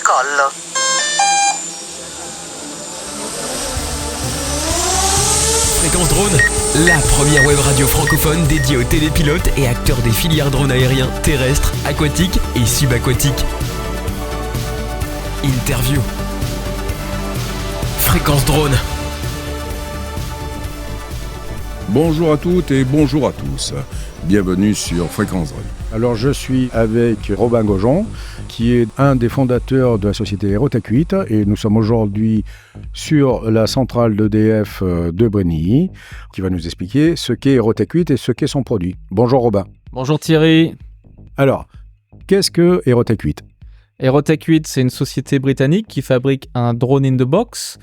decollo. Fréquence Drone, la première web radio francophone dédiée aux télépilotes et acteurs des filières drones aériens, terrestres, aquatiques et subaquatiques. Interview. Fréquence Drone. Bonjour à toutes et bonjour à tous. Bienvenue sur Fréquence Drone. Alors je suis avec Robin Gaujon, qui est un des fondateurs de la société Aerotech 8, et nous sommes aujourd'hui sur la centrale d'EDF de Brenilly, qui va nous expliquer ce qu'est Aerotech 8 et ce qu'est son produit. Bonjour Robin. Bonjour Thierry. Alors, qu'est-ce que Aerotech 8 ? Aerotech 8, c'est une société britannique qui fabrique un drone in the box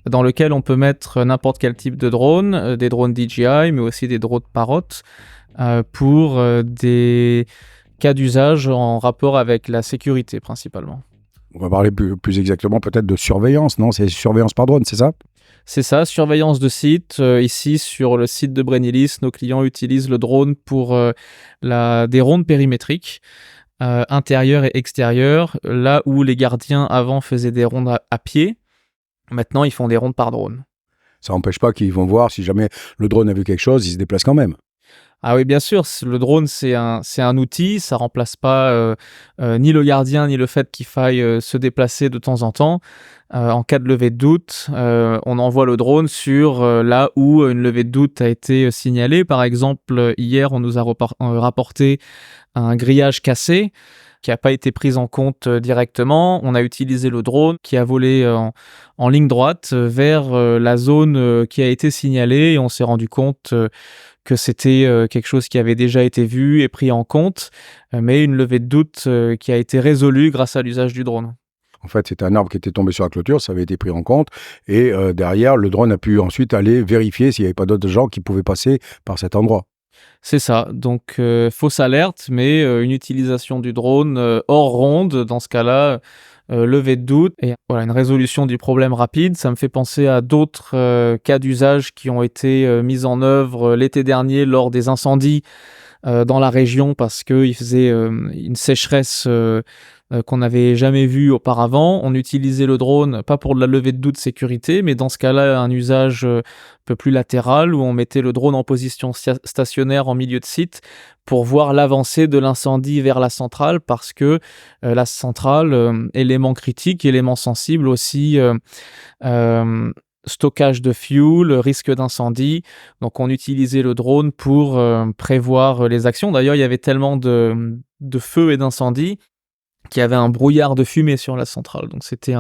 dans lequel on peut mettre n'importe quel type de drone, des drones DJI, mais aussi des drones Parrot, pour des cas d'usage en rapport avec la sécurité principalement. On va parler plus exactement peut-être de surveillance, non ? C'est surveillance par drone, c'est ça ? C'est ça, surveillance de site. Ici, sur le site de Brenilly, nos clients utilisent le drone pour des rondes périmétriques. Intérieur et extérieur, là où les gardiens avant faisaient des rondes à pied, maintenant ils font des rondes par drone. Ça n'empêche pas qu'ils vont voir si jamais le drone a vu quelque chose, il se déplace quand même. Ah oui, bien sûr, le drone c'est un outil, ça remplace pas ni le gardien ni le fait qu'il faille se déplacer de temps en temps. En cas de levée de doute, on envoie le drone sur là où une levée de doute a été signalée. Par exemple, hier on nous a rapporté un grillage cassé qui n'a pas été pris en compte directement. On a utilisé le drone qui a volé en ligne droite vers la zone qui a été signalée, et on s'est rendu compte que c'était quelque chose qui avait déjà été vu et pris en compte, mais une levée de doute qui a été résolue grâce à l'usage du drone. En fait, c'était un arbre qui était tombé sur la clôture, ça avait été pris en compte, et derrière, le drone a pu ensuite aller vérifier s'il n'y avait pas d'autres gens qui pouvaient passer par cet endroit. C'est ça, donc fausse alerte, mais une utilisation du drone hors ronde, dans ce cas-là, levée de doute, et voilà, une résolution du problème rapide. Ça me fait penser à d'autres cas d'usage qui ont été mis en œuvre l'été dernier lors des incendies dans la région, parce qu'il faisait une sécheresse qu'on n'avait jamais vue auparavant. On utilisait le drone, pas pour de la levée de doute sécurité, mais dans ce cas-là, un usage un peu plus latéral, où on mettait le drone en position stationnaire en milieu de site pour voir l'avancée de l'incendie vers la centrale, parce que la centrale, élément critique, élément sensible aussi, stockage de fuel, risque d'incendie. Donc on utilisait le drone pour prévoir les actions. D'ailleurs, il y avait tellement de feux et d'incendies qu'il y avait un brouillard de fumée sur la centrale. Donc c'était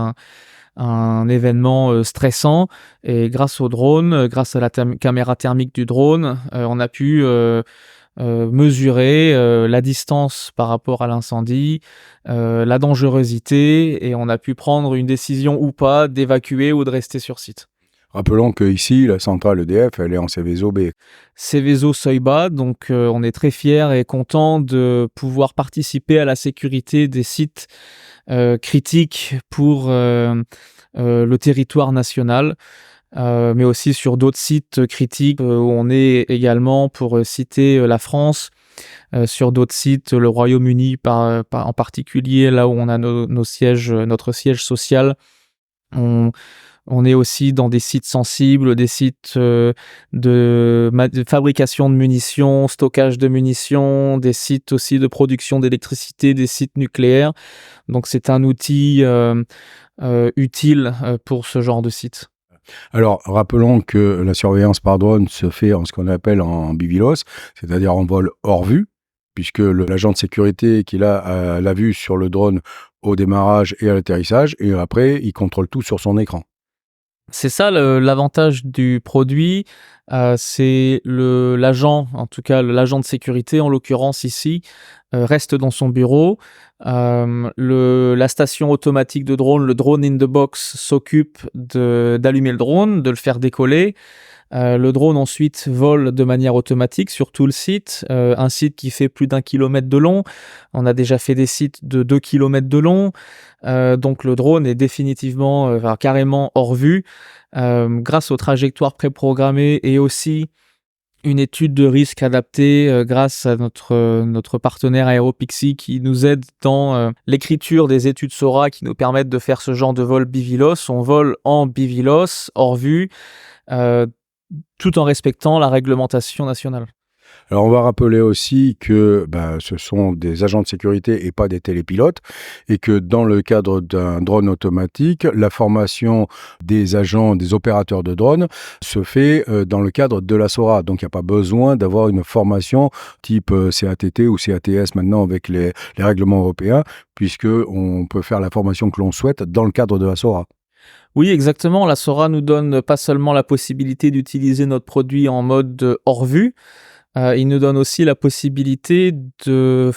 un événement stressant, et grâce au drone, grâce à la caméra thermique du drone, on a pu mesurer la distance par rapport à l'incendie, la dangerosité, et on a pu prendre une décision ou pas d'évacuer ou de rester sur site. Rappelons qu'ici, la centrale EDF, elle est en Céveso B. Céveso seuil bas, donc on est très fiers et contents de pouvoir participer à la sécurité des sites critiques pour le territoire national, mais aussi sur d'autres sites critiques où on est également, pour citer la France, sur d'autres sites, le Royaume-Uni en particulier, là où on a notre siège social. On est aussi dans des sites sensibles, des sites de fabrication de munitions, stockage de munitions, des sites aussi de production d'électricité, des sites nucléaires. Donc c'est un outil utile pour ce genre de site. Alors, rappelons que la surveillance par drone se fait en ce qu'on appelle en BVLOS, c'est-à-dire en vol hors vue, puisque l'agent de sécurité qui a la vue sur le drone au démarrage et à l'atterrissage, et après, il contrôle tout sur son écran. C'est ça l'avantage du produit, c'est l'agent, en tout cas l'agent de sécurité en l'occurrence ici, reste dans son bureau. La station automatique de drone, le drone in the box, s'occupe d'allumer le drone, de le faire décoller. Le drone ensuite vole de manière automatique sur tout le site, un site qui fait plus d'1 kilomètre de long. On a déjà fait des sites de 2 kilomètres de long, donc le drone est définitivement, carrément hors vue, grâce aux trajectoires préprogrammées, et aussi une étude de risque adaptée grâce à notre partenaire Aeropixie qui nous aide dans l'écriture des études SORA qui nous permettent de faire ce genre de vol BVLOS. On vole en BVLOS, hors vue, tout en respectant la réglementation nationale. Alors, on va rappeler aussi que ce sont des agents de sécurité et pas des télépilotes, et que dans le cadre d'un drone automatique, la formation des agents, des opérateurs de drone se fait dans le cadre de la SORA. Donc, il n'y a pas besoin d'avoir une formation type CATT ou CATS maintenant avec les règlements européens, puisqu'on peut faire la formation que l'on souhaite dans le cadre de la SORA. Oui, exactement. La SORA nous donne pas seulement la possibilité d'utiliser notre produit en mode hors vue, il nous donne aussi la possibilité de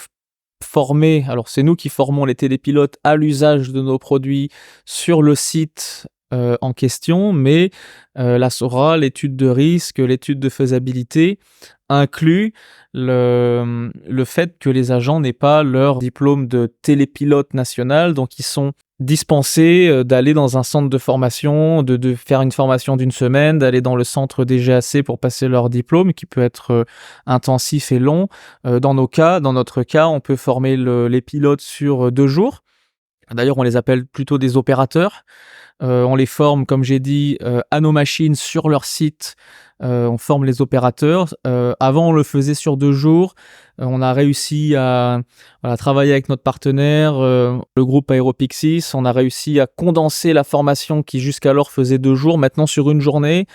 former, alors c'est nous qui formons les télépilotes à l'usage de nos produits sur le site en question, mais la SORA, l'étude de risque, l'étude de faisabilité inclut le fait que les agents n'aient pas leur diplôme de télépilote national, donc ils sont dispensés d'aller dans un centre de formation, de faire une formation d'une semaine, d'aller dans le centre DGAC pour passer leur diplôme, qui peut être intensif et long. Dans notre cas, on peut former les pilotes sur 2 jours. D'ailleurs, on les appelle plutôt des opérateurs. On les forme, comme j'ai dit, à nos machines sur leur site. On forme les opérateurs. Avant, on le faisait sur 2 jours. On a réussi à travailler avec notre partenaire, le groupe Aeropixis. On a réussi à condenser la formation qui jusqu'alors faisait 2 jours, maintenant sur 1 journée,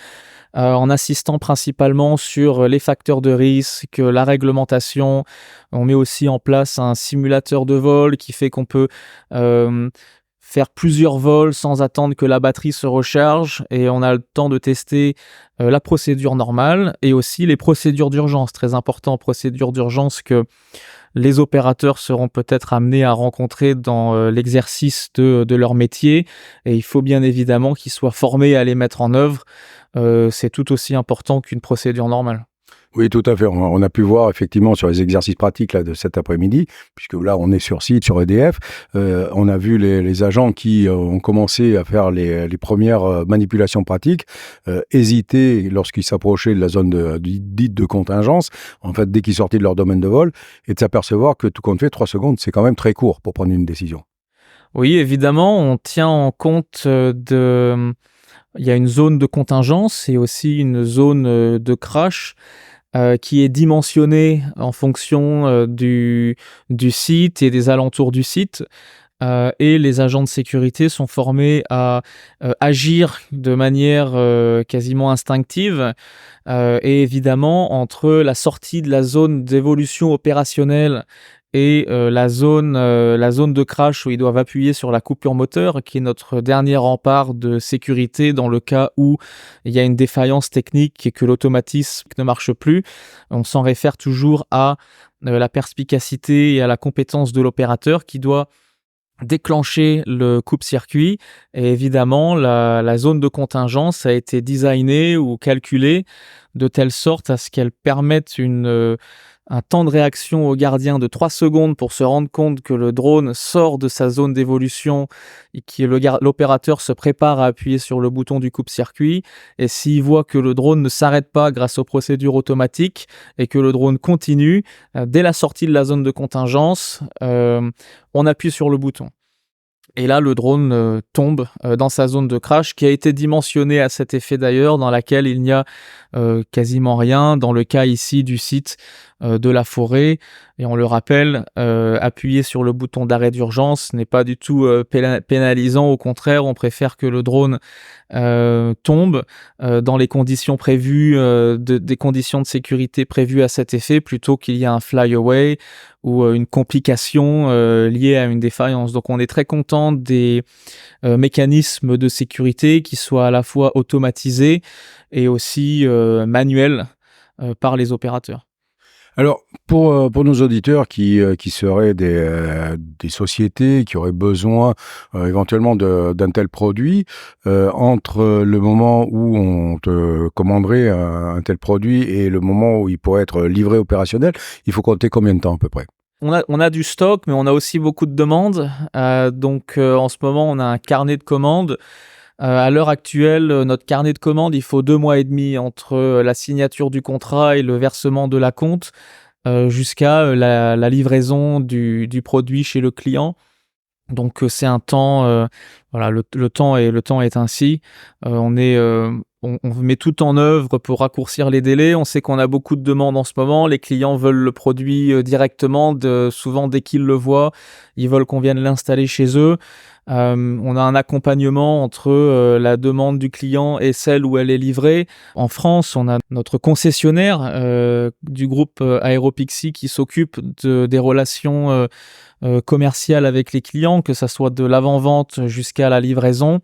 en insistant principalement sur les facteurs de risque, la réglementation. On met aussi en place un simulateur de vol qui fait qu'on peut faire plusieurs vols sans attendre que la batterie se recharge, et on a le temps de tester la procédure normale et aussi les procédures d'urgence. Très important, procédures d'urgence que les opérateurs seront peut-être amenés à rencontrer dans l'exercice de leur métier, et il faut bien évidemment qu'ils soient formés à les mettre en œuvre. C'est tout aussi important qu'une procédure normale. Oui, tout à fait. On a pu voir effectivement sur les exercices pratiques là, de cet après-midi, puisque là on est sur site, sur EDF, on a vu les agents qui ont commencé à faire les premières manipulations pratiques, hésiter lorsqu'ils s'approchaient de la zone dite de contingence, en fait dès qu'ils sortaient de leur domaine de vol, et de s'apercevoir que tout compte fait, 3 secondes, c'est quand même très court pour prendre une décision. Oui, évidemment, on tient en compte il y a une zone de contingence et aussi une zone de crash qui est dimensionnée en fonction du site et des alentours du site. Et les agents de sécurité sont formés à agir de manière quasiment instinctive. Et évidemment, entre la sortie de la zone d'évolution opérationnelle et la zone de crash où ils doivent appuyer sur la coupure moteur, qui est notre dernier rempart de sécurité dans le cas où il y a une défaillance technique et que l'automatisme ne marche plus. On s'en réfère toujours à la perspicacité et à la compétence de l'opérateur qui doit déclencher le coupe-circuit. Et évidemment, la zone de contingence a été designée ou calculée de telle sorte à ce qu'elle permette un temps de réaction au gardien de 3 secondes pour se rendre compte que le drone sort de sa zone d'évolution et que l'opérateur se prépare à appuyer sur le bouton du coupe-circuit. Et s'il voit que le drone ne s'arrête pas grâce aux procédures automatiques et que le drone continue, dès la sortie de la zone de contingence, on appuie sur le bouton. Et là, le drone tombe dans sa zone de crash, qui a été dimensionnée à cet effet d'ailleurs, dans laquelle il n'y a quasiment rien, dans le cas ici du site de la forêt. Et on le rappelle, appuyer sur le bouton d'arrêt d'urgence n'est pas du tout pénalisant. Au contraire, on préfère que le drone tombe dans les conditions prévues, des conditions de sécurité prévues à cet effet, plutôt qu'il y ait un fly-away ou une complication liée à une défaillance. Donc on est très content des mécanismes de sécurité qui soient à la fois automatisés et aussi manuels par les opérateurs. Alors, pour nos auditeurs qui seraient des sociétés qui auraient besoin éventuellement d'un tel produit, entre le moment où on te commanderait un tel produit et le moment où il pourrait être livré opérationnel, il faut compter combien de temps à peu près ? On a du stock, mais on a aussi beaucoup de demandes. Donc, en ce moment, on a un carnet de commandes À l'heure actuelle, notre carnet de commandes, il faut 2 mois et demi entre la signature du contrat et le versement de l'acompte, jusqu'à la livraison du produit chez le client. Donc c'est un temps, voilà, le temps est ainsi. On met tout en œuvre pour raccourcir les délais. On sait qu'on a beaucoup de demandes en ce moment. Les clients veulent le produit directement, souvent dès qu'ils le voient, ils veulent qu'on vienne l'installer chez eux. On a un accompagnement entre la demande du client et celle où elle est livrée. En France, on a notre concessionnaire du groupe Aéropixie qui s'occupe des relations commerciales avec les clients, que ça soit de l'avant-vente jusqu'à la livraison.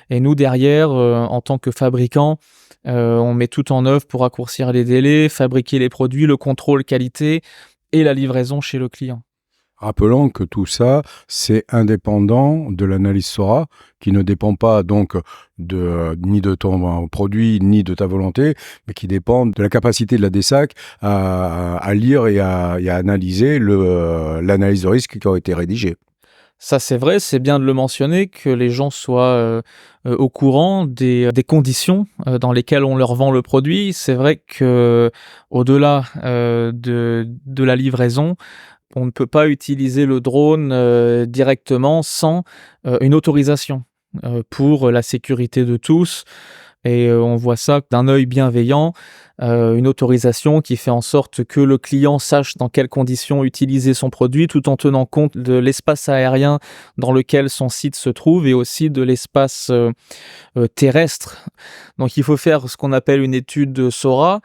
Et nous, derrière, en tant que fabricant, on met tout en œuvre pour raccourcir les délais, fabriquer les produits, le contrôle qualité et la livraison chez le client. Rappelons que tout ça, c'est indépendant de l'analyse SORA, qui ne dépend pas donc ni de ton produit, ni de ta volonté, mais qui dépend de la capacité de la DSAC à lire et à analyser l'analyse de risque qui a été rédigée. Ça, c'est vrai, c'est bien de le mentionner, que les gens soient au courant des conditions dans lesquelles on leur vend le produit. C'est vrai que au-delà de la livraison, on ne peut pas utiliser le drone directement sans une autorisation pour la sécurité de tous. Et on voit ça d'un œil bienveillant, une autorisation qui fait en sorte que le client sache dans quelles conditions utiliser son produit, tout en tenant compte de l'espace aérien dans lequel son site se trouve et aussi de l'espace terrestre. Donc il faut faire ce qu'on appelle une étude SORA,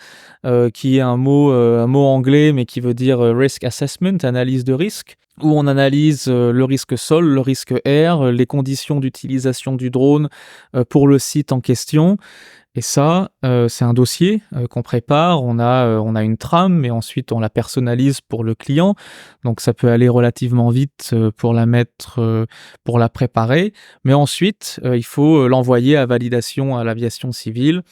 qui est un mot anglais mais qui veut dire Risk Assessment, analyse de risque, où on analyse le risque sol, le risque air, les conditions d'utilisation du drone pour le site en question. Et ça, c'est un dossier qu'on prépare. On a une trame, mais ensuite on la personnalise pour le client. Donc ça peut aller relativement vite pour pour la préparer. Mais ensuite, il faut l'envoyer à validation à l'aviation civile.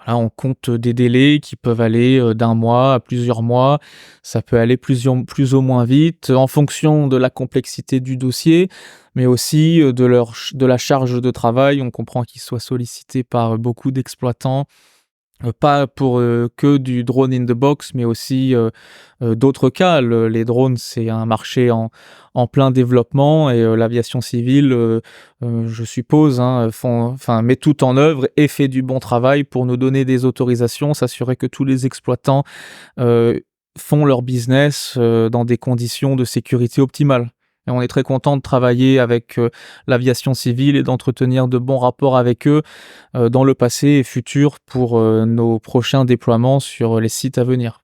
Voilà, on compte des délais qui peuvent aller d'un mois à plusieurs mois. Ça peut aller plus ou moins vite en fonction de la complexité du dossier, mais aussi de la charge de travail. On comprend qu'ils soient sollicités par beaucoup d'exploitants, pas pour que du drone in the box, mais aussi d'autres cas. Les drones, c'est un marché en plein développement et l'aviation civile, je suppose, met tout en œuvre et fait du bon travail pour nous donner des autorisations, s'assurer que tous les exploitants font leur business dans des conditions de sécurité optimales. Et on est très content de travailler avec l'aviation civile et d'entretenir de bons rapports avec eux dans le passé et futur pour nos prochains déploiements sur les sites à venir.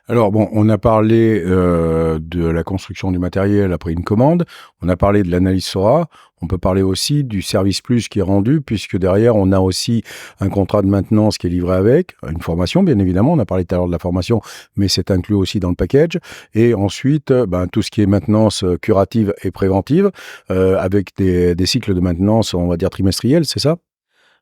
Alors bon, on a parlé de la construction du matériel après une commande, on a parlé de l'analyse SORA, on peut parler aussi du service plus qui est rendu, puisque derrière on a aussi un contrat de maintenance qui est livré avec, une formation bien évidemment, on a parlé tout à l'heure de la formation, mais c'est inclus aussi dans le package, et ensuite tout ce qui est maintenance curative et préventive, avec des cycles de maintenance, on va dire trimestriels, c'est ça ?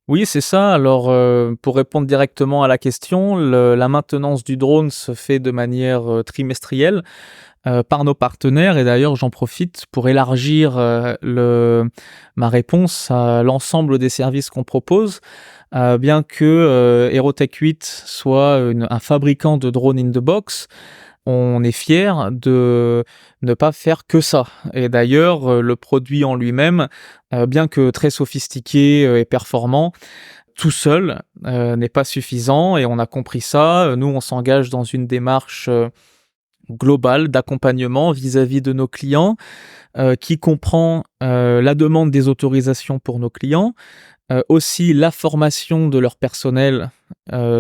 Oui, c'est ça. Alors, pour répondre directement à la question, la maintenance du drone se fait de manière trimestrielle par nos partenaires. Et d'ailleurs, j'en profite pour élargir ma réponse à l'ensemble des services qu'on propose. Bien que Aerotech 8 soit un fabricant de drones in the box, on est fier de ne pas faire que ça. Et d'ailleurs, le produit en lui-même, bien que très sophistiqué et performant, tout seul n'est pas suffisant et on a compris ça. Nous, on s'engage dans une démarche globale d'accompagnement vis-à-vis de nos clients qui comprend la demande des autorisations pour nos clients, aussi la formation de leur personnel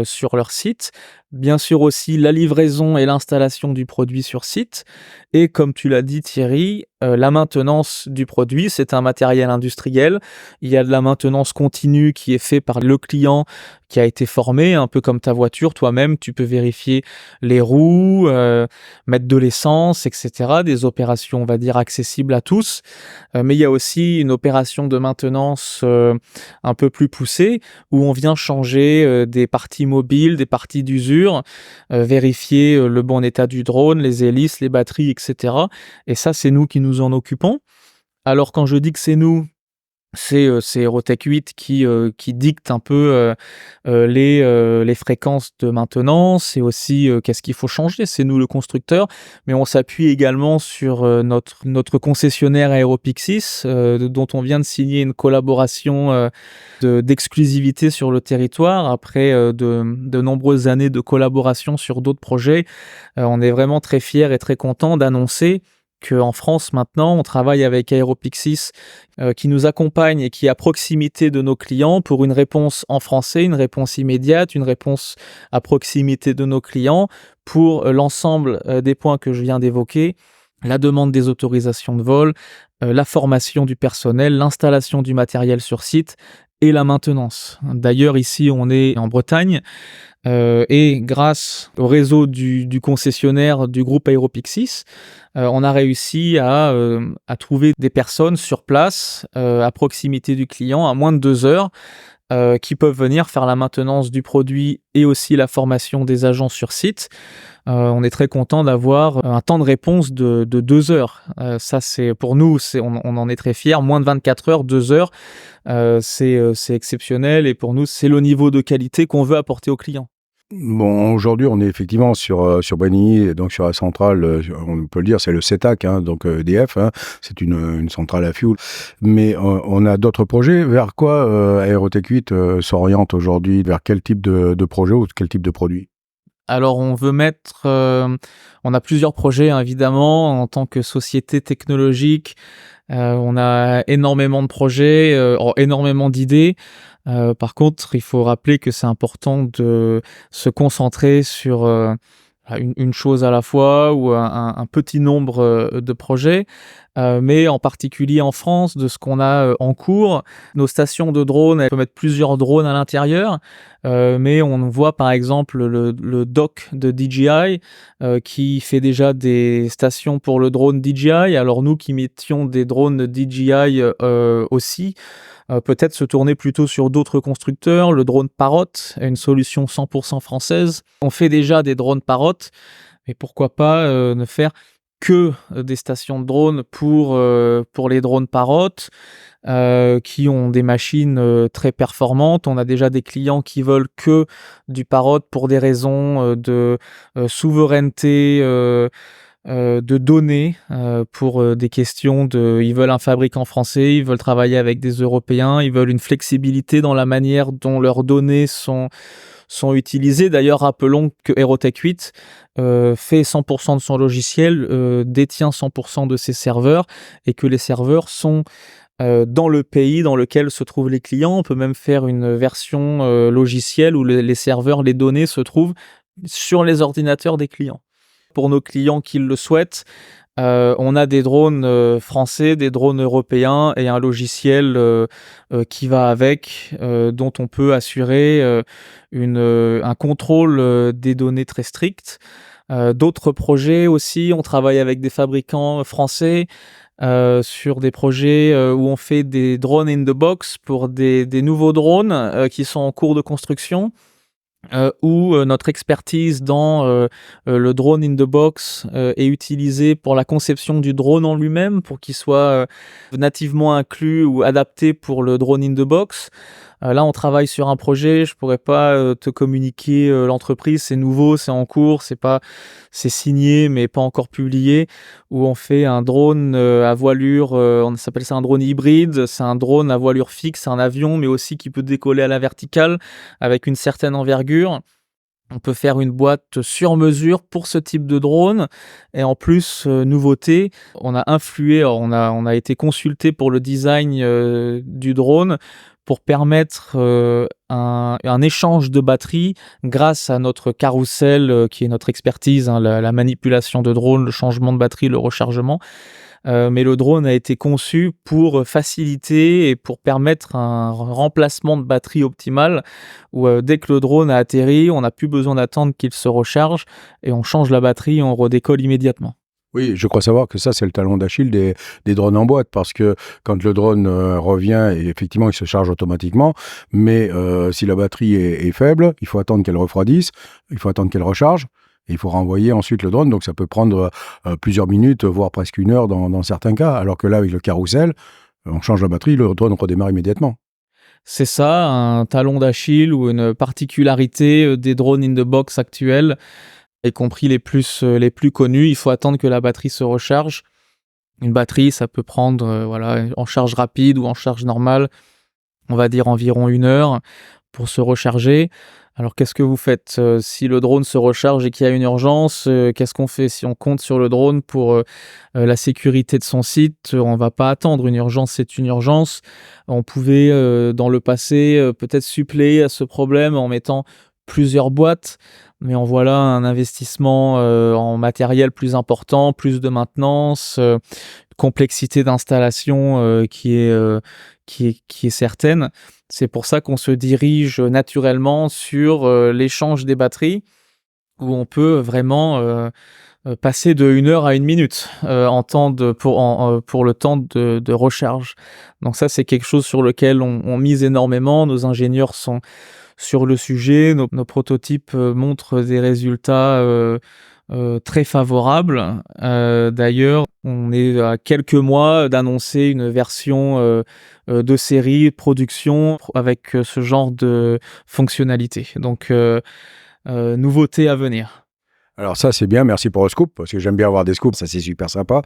sur leur site, bien sûr aussi la livraison et l'installation du produit sur site, et comme tu l'as dit Thierry, la maintenance du produit, c'est un matériel industriel, il y a de la maintenance continue qui est faite par le client qui a été formé, un peu comme ta voiture, toi-même tu peux vérifier les roues, mettre de l'essence, etc., des opérations on va dire accessibles à tous, mais il y a aussi une opération de maintenance un peu plus poussée, où on vient changer des parties mobiles, des parties d'usure, vérifier le bon état du drone, les hélices, les batteries, etc. Et ça, c'est nous qui nous en occupons. Alors quand je dis que c'est nous, c'est Aerotech 8 qui dicte un peu les fréquences de maintenance et aussi qu'est-ce qu'il faut changer. C'est nous le constructeur, mais on s'appuie également sur notre concessionnaire Aeropixis, dont on vient de signer une collaboration d'exclusivité sur le territoire après de nombreuses années de collaboration sur d'autres projets. On est vraiment très fiers et très contents d'annoncer qu'en France, maintenant, on travaille avec Aeropixis qui nous accompagne et qui est à proximité de nos clients pour une réponse en français, une réponse immédiate, une réponse à proximité de nos clients pour l'ensemble des points que je viens d'évoquer, la demande des autorisations de vol, la formation du personnel, l'installation du matériel sur site et la maintenance. D'ailleurs, ici, on est en Bretagne. Et grâce au réseau du concessionnaire du groupe Aeropixis, on a réussi à trouver des personnes sur place, à proximité du client, à moins de 2 heures, qui peuvent venir faire la maintenance du produit et aussi la formation des agents sur site. On est très content d'avoir un temps de réponse de 2 heures. Ça, c'est pour nous, on en est très fiers. Moins de 24 heures, 2 heures, c'est exceptionnel et pour nous, c'est le niveau de qualité qu'on veut apporter aux clients. Bon, aujourd'hui, on est effectivement sur Brenny, et donc sur la centrale, on peut le dire, c'est le CETAC, donc EDF, c'est une centrale à fuel. Mais on a d'autres projets. Vers quoi Aerotech 8 s'oriente aujourd'hui? Vers quel type de projet ou quel type de produit? Alors, on veut mettre... on a plusieurs projets, évidemment, en tant que société technologique. On a énormément de projets, énormément d'idées. Par contre, il faut rappeler que c'est important de se concentrer sur une chose à la fois ou un petit nombre de projets, mais en particulier en France, de ce qu'on a en cours. Nos stations de drones, elles peuvent mettre plusieurs drones à l'intérieur, mais on voit par exemple le dock de DJI qui fait déjà des stations pour le drone DJI. Alors nous qui mettions des drones DJI aussi, peut-être se tourner plutôt sur d'autres constructeurs. Le drone Parrot est une solution 100% française. On fait déjà des drones Parrot, mais pourquoi pas ne faire que des stations de drones pour les drones Parrot qui ont des machines très performantes. On a déjà des clients qui veulent que du Parrot pour des raisons de souveraineté de données pour des questions ils veulent un fabricant français, ils veulent travailler avec des Européens, ils veulent une flexibilité dans la manière dont leurs données sont utilisées. D'ailleurs, rappelons que Aerotech 8 fait 100% de son logiciel, détient 100% de ses serveurs et que les serveurs sont dans le pays dans lequel se trouvent les clients. On peut même faire une version logicielle où les serveurs, les données se trouvent sur les ordinateurs des clients. Pour nos clients qui le souhaitent, on a des drones français, des drones européens et un logiciel qui va avec, dont on peut assurer un contrôle des données très strict. D'autres projets aussi, on travaille avec des fabricants français sur des projets où on fait des drones in the box pour des nouveaux drones qui sont en cours de construction. Où notre expertise dans le drone in the box est utilisée pour la conception du drone en lui-même, pour qu'il soit nativement inclus ou adapté pour le drone in the box. Là, on travaille sur un projet, je pourrais pas te communiquer l'entreprise, c'est nouveau, c'est en cours, c'est signé mais pas encore publié, où on fait un drone à voilure, on s'appelle ça un drone hybride, c'est un drone à voilure fixe, un avion mais aussi qui peut décoller à la verticale avec une certaine envergure. On peut faire une boîte sur mesure pour ce type de drone. Et en plus, nouveauté, on a influé, on a été consulté pour le design du drone pour permettre un échange de batterie grâce à notre carrousel qui est notre expertise, la manipulation de drone, le changement de batterie, le rechargement. Mais le drone a été conçu pour faciliter et pour permettre un remplacement de batterie optimal où dès que le drone a atterri, on n'a plus besoin d'attendre qu'il se recharge et on change la batterie et on redécolle immédiatement. Oui, je crois savoir que ça, c'est le talon d'Achille des drones en boîte, parce que quand le drone revient, et effectivement, il se charge automatiquement, mais si la batterie est faible, il faut attendre qu'elle refroidisse, il faut attendre qu'elle recharge, et il faut renvoyer ensuite le drone, donc ça peut prendre plusieurs minutes, voire presque 1 heure dans certains cas, alors que là, avec le carrousel, on change la batterie, le drone redémarre immédiatement. C'est ça, un talon d'Achille ou une particularité des drones in the box actuels, y compris les plus connus. Il faut attendre que la batterie se recharge. Une batterie, ça peut prendre en charge rapide ou en charge normale, on va dire environ 1 heure pour se recharger. Alors qu'est-ce que vous faites si le drone se recharge et qu'il y a une urgence, qu'est-ce qu'on fait? Si on compte sur le drone pour la sécurité de son site, on va pas attendre. Une urgence, c'est une urgence. On pouvait dans le passé peut-être suppléer à ce problème en mettant plusieurs boîtes, mais en voilà un investissement en matériel plus important, plus de maintenance, complexité d'installation qui est certaine. C'est pour ça qu'on se dirige naturellement sur l'échange des batteries, où on peut vraiment passer de 1 heure à 1 minute pour le temps de recharge. Donc ça, c'est quelque chose sur lequel on mise énormément. Nos ingénieurs sont sur le sujet. Nos prototypes montrent des résultats très favorables. D'ailleurs, on est à quelques mois d'annoncer une version de série production avec ce genre de fonctionnalité. Donc, nouveauté à venir. Alors ça, c'est bien, merci pour le scoop, parce que j'aime bien avoir des scoops, ça c'est super sympa.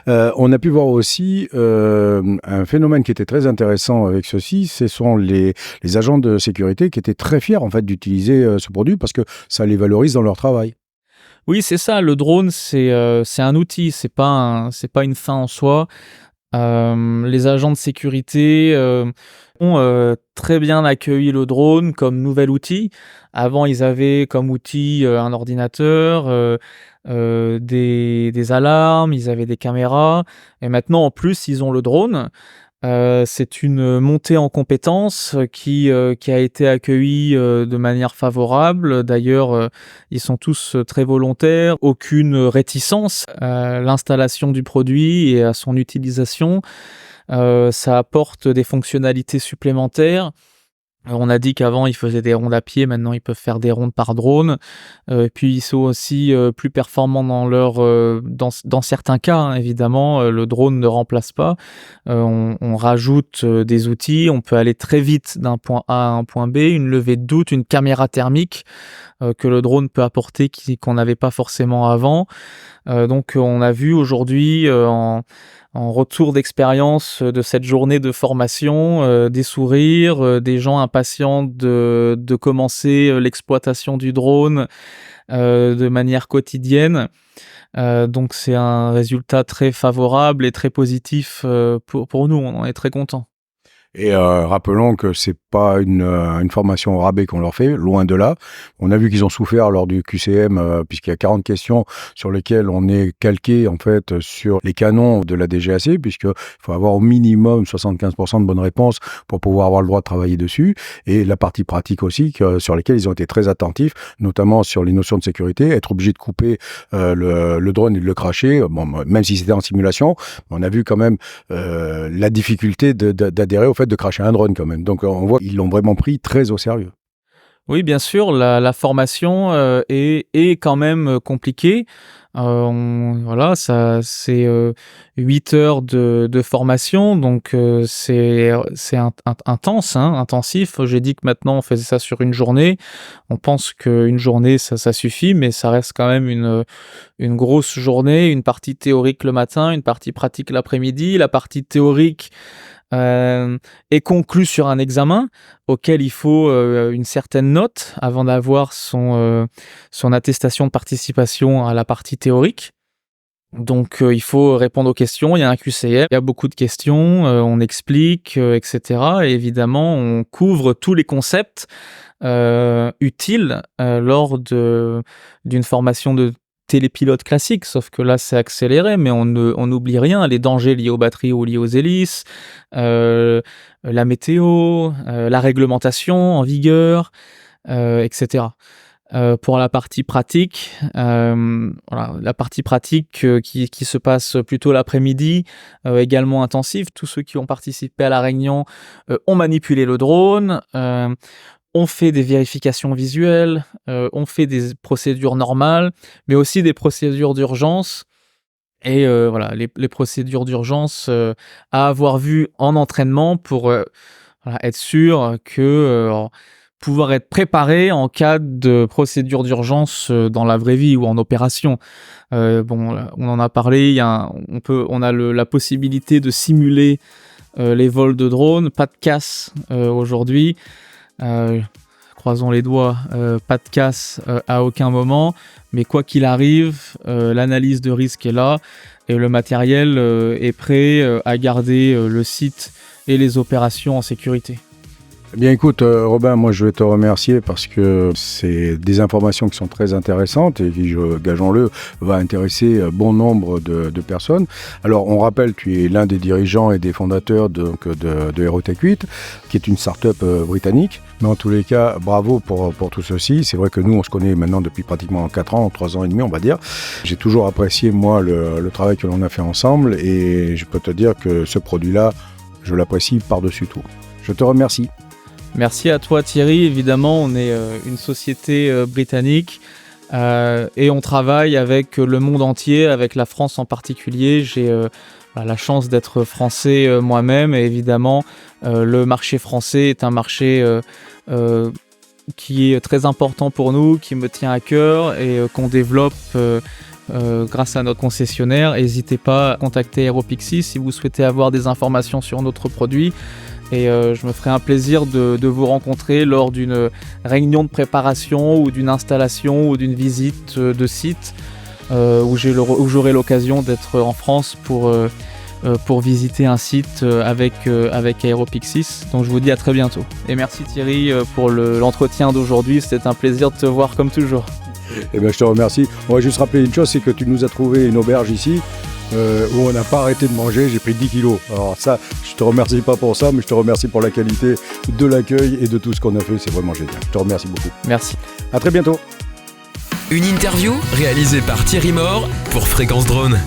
On a pu voir aussi un phénomène qui était très intéressant avec ceci, ce sont les agents de sécurité qui étaient très fiers en fait d'utiliser ce produit parce que ça les valorise dans leur travail. Oui, c'est ça, le drone, c'est un outil, c'est pas une fin en soi. Les agents de sécurité ont très bien accueilli le drone comme nouvel outil. Avant, ils avaient comme outil un ordinateur, des alarmes, ils avaient des caméras. Et maintenant, en plus, ils ont le drone. C'est une montée en compétences qui a été accueillie de manière favorable. D'ailleurs, ils sont tous très volontaires, aucune réticence à l'installation du produit et à son utilisation. Ça apporte des fonctionnalités supplémentaires. On a dit qu'avant, ils faisaient des rondes à pied, maintenant ils peuvent faire des rondes par drone. Et puis ils sont aussi plus performants dans certains cas, hein, évidemment, le drone ne remplace pas. On rajoute des outils, on peut aller très vite d'un point A à un point B, une levée de doute, une caméra thermique que le drone peut apporter qu'on n'avait pas forcément avant. Donc on a vu aujourd'hui en retour d'expérience de cette journée de formation, des sourires, des gens impatients de commencer l'exploitation du drone de manière quotidienne. Donc c'est un résultat très favorable et très positif pour nous, on en est très contents. Et rappelons que c'est pas une formation au rabais qu'on leur fait, loin de là. On a vu qu'ils ont souffert lors du QCM, puisqu'il y a 40 questions sur lesquelles on est calqué en fait sur les canons de la DGAC, puisqu'il faut avoir au minimum 75% de bonnes réponses pour pouvoir avoir le droit de travailler dessus. Et la partie pratique aussi, sur lesquelles ils ont été très attentifs, notamment sur les notions de sécurité, être obligé de couper le drone et de le cracher, bon, même si c'était en simulation, on a vu quand même la difficulté d'adhérer au fait de cracher un drone quand même. Donc on voit qu'ils l'ont vraiment pris très au sérieux. Oui, bien sûr, la formation est quand même compliquée. Voilà, ça c'est 8 heures de formation, donc c'est intense, hein, intensif. J'ai dit que maintenant on faisait ça sur une journée. On pense qu'une journée ça suffit, mais ça reste quand même une grosse journée, une partie théorique le matin, une partie pratique l'après-midi. La partie théorique est conclue sur un examen auquel il faut une certaine note avant d'avoir son attestation de participation à la partie théorique. Donc il faut répondre aux questions, il y a un QCM, il y a beaucoup de questions, on explique, etc. Et évidemment, on couvre tous les concepts utiles lors d'une formation de télépilote classique, sauf que là c'est accéléré, mais on n'oublie rien, les dangers liés aux batteries ou liés aux hélices, la météo, la réglementation en vigueur, etc. Pour la partie pratique, voilà, la partie pratique qui se passe plutôt l'après-midi, également intensive. Tous ceux qui ont participé à la réunion ont manipulé le drone, on fait des vérifications visuelles, on fait des procédures normales, mais aussi des procédures d'urgence. Et voilà, les procédures d'urgence à avoir vues en entraînement pour voilà, être sûr que pouvoir être préparé en cas de procédure d'urgence dans la vraie vie ou en opération. Bon, on en a parlé, on a la possibilité de simuler les vols de drones, pas de casse aujourd'hui. Croisons les doigts, pas de casse à aucun moment, mais quoi qu'il arrive, l'analyse de risque est là et le matériel est prêt à garder le site et les opérations en sécurité. Eh bien écoute Robin, moi je vais te remercier parce que c'est des informations qui sont très intéressantes et qui, gageons-le, va intéresser bon nombre de personnes. Alors on rappelle, tu es l'un des dirigeants et des fondateurs de Aerotech 8, qui est une start-up britannique. Mais en tous les cas, bravo pour tout ceci. C'est vrai que nous, on se connaît maintenant depuis pratiquement 4 ans, 3 ans et demi, on va dire. J'ai toujours apprécié, moi, le travail que l'on a fait ensemble et je peux te dire que ce produit-là, je l'apprécie par-dessus tout. Je te remercie. Merci à toi Thierry, évidemment on est une société britannique et on travaille avec le monde entier, avec la France en particulier. J'ai la chance d'être français moi-même et évidemment le marché français est un marché qui est très important pour nous, qui me tient à cœur et qu'on développe grâce à notre concessionnaire. N'hésitez pas à contacter Aeropixis si vous souhaitez avoir des informations sur notre produit. Et je me ferai un plaisir de vous rencontrer lors d'une réunion de préparation ou d'une installation ou d'une visite de site où j'aurai l'occasion d'être en France pour visiter un site avec Aeropixis. Donc je vous dis à très bientôt. Et merci Thierry pour l'entretien d'aujourd'hui, c'était un plaisir de te voir comme toujours. Eh bien je te remercie. On va juste rappeler une chose, c'est que tu nous as trouvé une auberge ici où on n'a pas arrêté de manger, j'ai pris 10 kilos. Alors ça, je te remercie pas pour ça, mais je te remercie pour la qualité de l'accueil et de tout ce qu'on a fait, c'est vraiment génial. Je te remercie beaucoup. Merci. À très bientôt. Une interview réalisée par Thierry Mort pour Fréquence Drone.